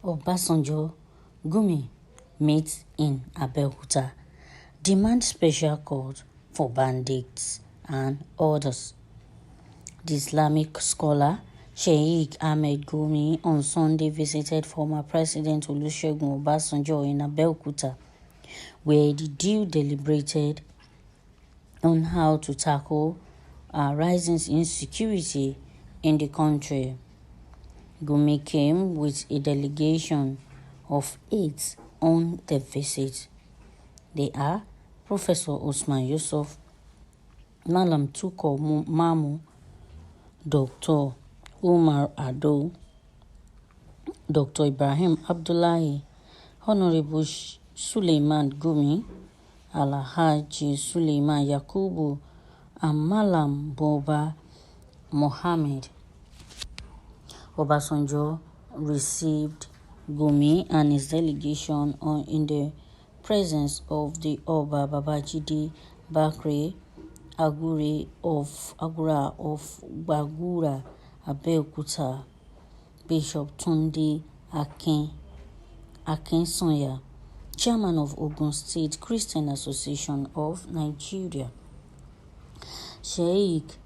Obasanjo, Gumi meet in Abeokuta, demand special court for bandits and others. The Islamic scholar Sheikh Ahmed Gumi on Sunday visited former President Olusegun Obasanjo in Abeokuta, where the deal deliberated on how to tackle rising insecurity in the country. Gumi came with a delegation of 8 on the visit. They are Professor Usman Yusuf, Malam Tuko Mamu, Dr. Umar Ado, Dr. Ibrahim Abdullahi, Honorable Suleiman Gumi, Alhaji Suleiman Yakubu, and Malam Boba Mohammed. Obasanjo received Gumi and his delegation in the presence of the Oba Babajide Bakre Agura of Bagura, Abeokuta, Bishop Tunde Akinsanya, Chairman of Ogun State Christian Association of Nigeria, Sheikh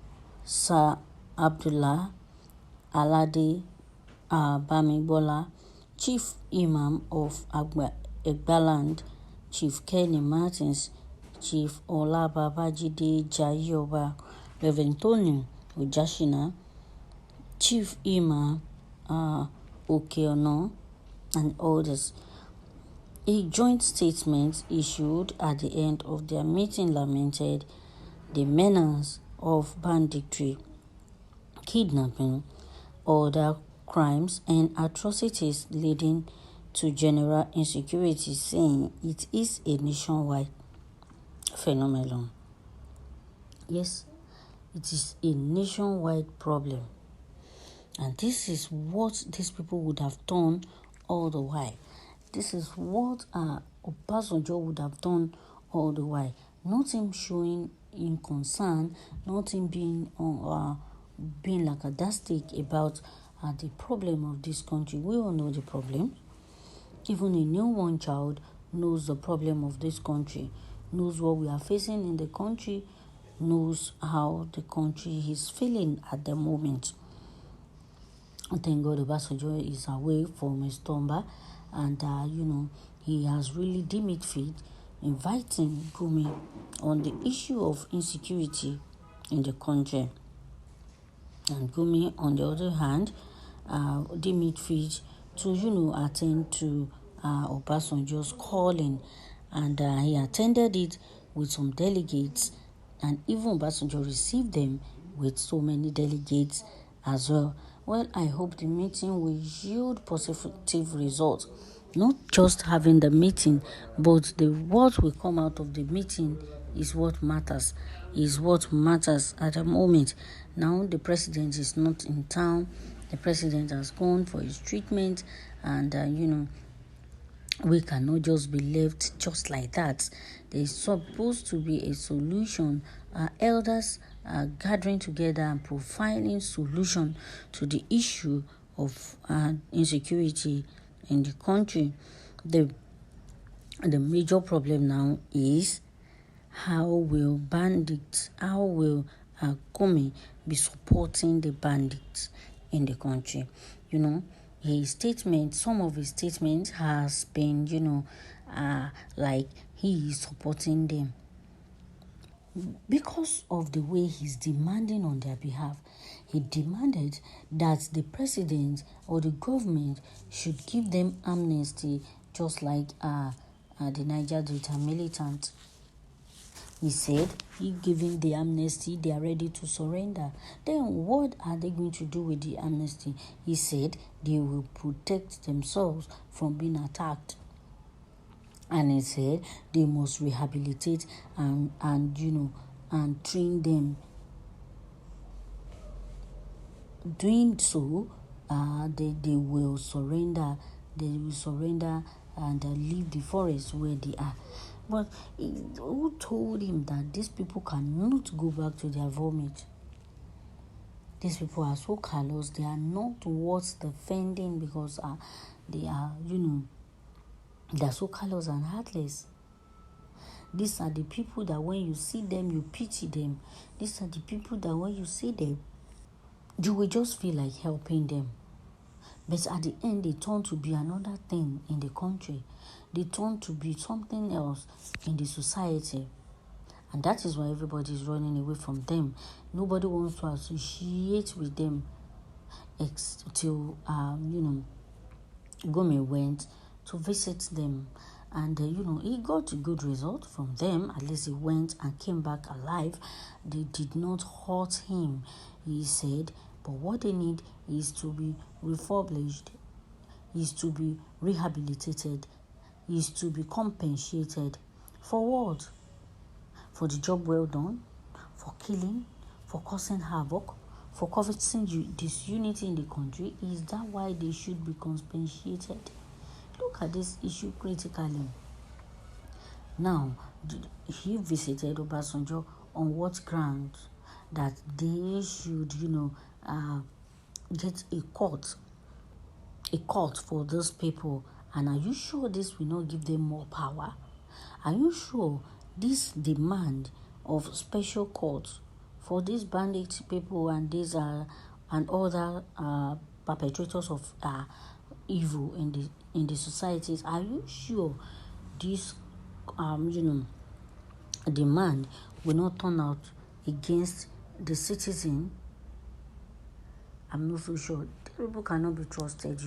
Sir Abdullah Alade Bamibola, Chief Imam of Egbaland, Chief Kenny Martins, Chief Ola Babajide Jayoba, Reverend Tony Ojashina, Chief Imam Okeono, and others. A joint statement issued at the end of their meeting lamented the menace of banditry, kidnapping, other crimes, and atrocities leading to general insecurity, saying it is a nationwide phenomenon. Yes, it is a nationwide problem. And this is what these people would have done all the while. This is what Obasanjo would have done all the while. Not him showing in concern, not him being lackadaistic about the problem of this country. We all know the problem. Even a newborn child knows the problem of this country, knows what we are facing in the country, knows how the country is feeling at the moment. Thank God Obasanjo is away from his tomba, and he has really deemed it fit inviting Gumi on the issue of insecurity in the country. And Gumi, on the other hand, deemed it fit to attend to Obasanjo's calling, and he attended it with some delegates, and even Obasanjo received them with so many delegates as well. Well, I hope the meeting will yield positive results. Not just having the meeting, but what will come out of the meeting is what matters. At the moment. Now the president is not in town. The president has gone for his treatment, and we cannot just be left just like that. There is supposed to be a solution. Our elders are gathering together and providing solution to the issue of insecurity in the country. The major problem now is how will Gumi be supporting the bandits in the country? Some of his statements has been, like he is supporting them because of the way he's demanding on their behalf. He demanded that the president or the government should give them amnesty, just like the Niger Delta militant. He said, if given the amnesty, they are ready to surrender. Then what are they going to do with the amnesty? He said they will protect themselves from being attacked. And he said they must rehabilitate and train them. Doing so, they will surrender. They will surrender and leave the forest where they are. But who told him that these people cannot go back to their vomit? These people are so callous. They are not worth defending because they are, they are so callous and heartless. These are the people that when you see them, you pity them. These are the people that when you see them, you will just feel like helping them. But at the end, they turn to be another thing in the country. They turn to be something else in the society. And that is why everybody is running away from them. Nobody wants to associate with them till, Gome went to visit them. And, he got a good result from them. At least he went and came back alive. They did not hurt him, he said. But what they need is to be refurbished, is to be rehabilitated, is to be compensated. For what? For the job well done, for killing, for causing havoc, for causing disunity in the country. Is that why they should be compensated? Look at this issue critically. Now, he visited Obasanjo on what grounds? That they should, get a court for those people. And are you sure this will not give them more power? Are you sure this demand of special courts for these bandit people and these and other perpetrators of evil in the societies, are you sure this demand will not turn out against the citizen? I'm not so sure. These people cannot be trusted,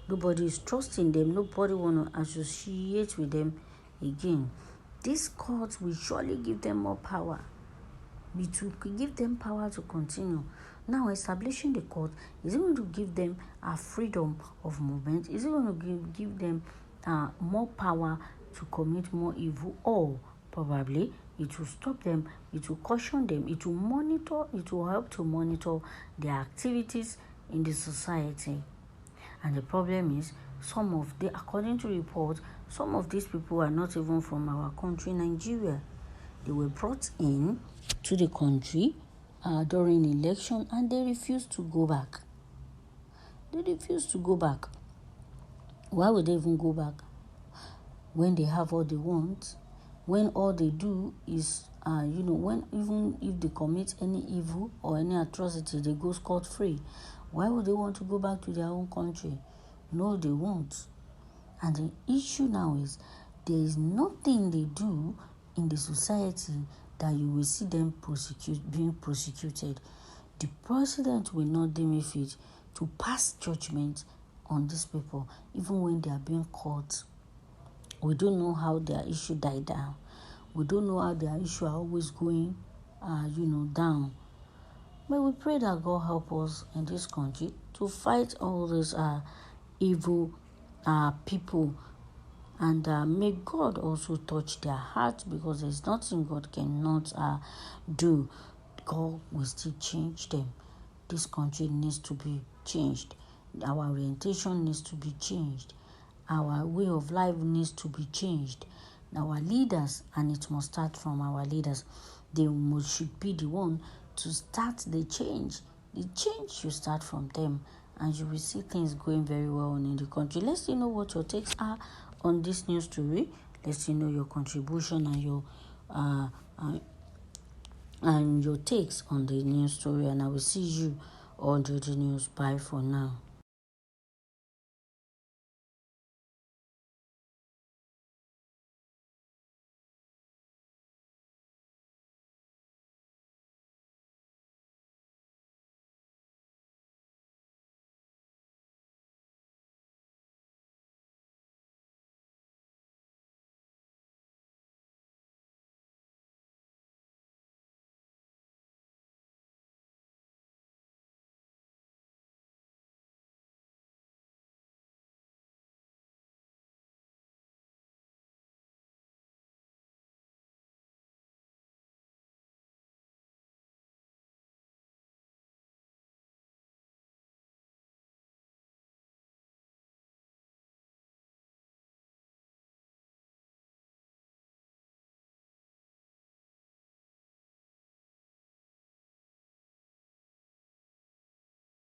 Nobody is trusting them. Nobody want to associate with them again. This court will surely give them more power. It will give them power to continue. Now, establishing the court, is it going to give them a freedom of movement? Is it going to give them more power to commit more evil? Or probably it will stop them, it will caution them, it will help to monitor their activities in the society. And the problem is, according to reports, some of these people are not even from our country, Nigeria. They were brought in to the country during election and they refused to go back. Why would they even go back? When they have all they want, when all they do is, even if they commit any evil or any atrocity, they go scot-free. Why would they want to go back to their own country? No, they won't. And the issue now is there is nothing they do in the society that you will see them being prosecuted. The president will not deem it fit to pass judgment on these people, even when they are being caught. We don't know how their issue died down. We don't know how their issue are always going, down. But we pray that God help us in this country to fight all these evil people. And may God also touch their hearts, because there's nothing God cannot do. God will still change them. This country needs to be changed. Our orientation needs to be changed. Our way of life needs to be changed. Our leaders, and it must start from our leaders, they should be the one to start the change. The change should start from them, and you will see things going very well in the country. Let's know what your takes are on this news story. Let's know your contribution and your takes on the news story. And I will see you on the news. Bye for now.